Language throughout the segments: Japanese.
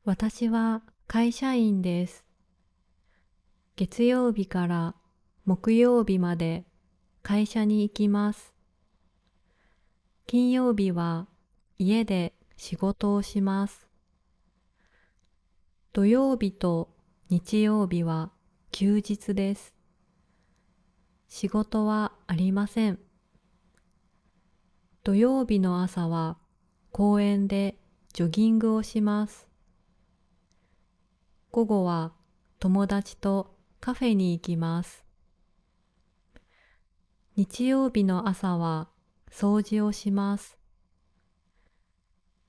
私は会社員です。月曜日から木曜日まで会社に行きます。金曜日は家で仕事をします。土曜日と日曜日は休日です。仕事はありません。土曜日の朝は公園でジョギングをします。午後は友達とカフェに行きます。日曜日の朝は掃除をします。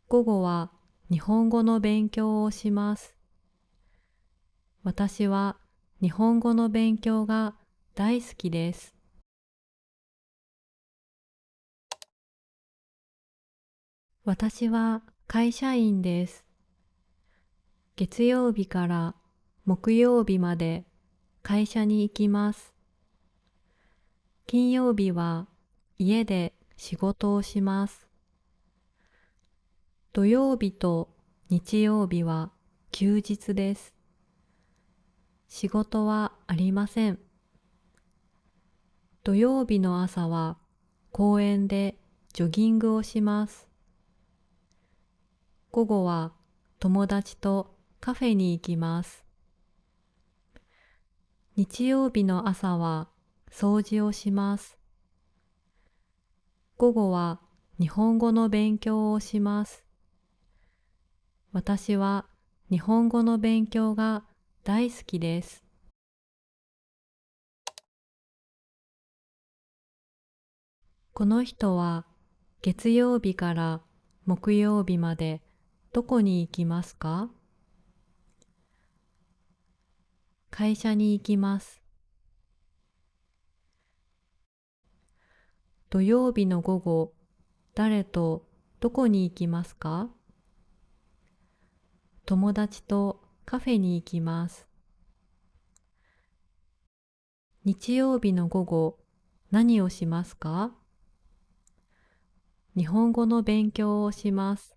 午後は日本語の勉強をします。私は日本語の勉強が大好きです。私は会社員です。月曜日から木曜日まで会社に行きます。金曜日は家で仕事をします。土曜日と日曜日は休日です。仕事はありません。土曜日の朝は公園でジョギングをします。午後は友達とカフェに行きます。日曜日の朝は掃除をします。午後は日本語の勉強をします。私は日本語の勉強が大好きです。この人は月曜日から木曜日までどこに行きますか？会社に行きます。土曜日の午後、誰とどこに行きますか？友達とカフェに行きます。日曜日の午後、何をしますか？日本語の勉強をします。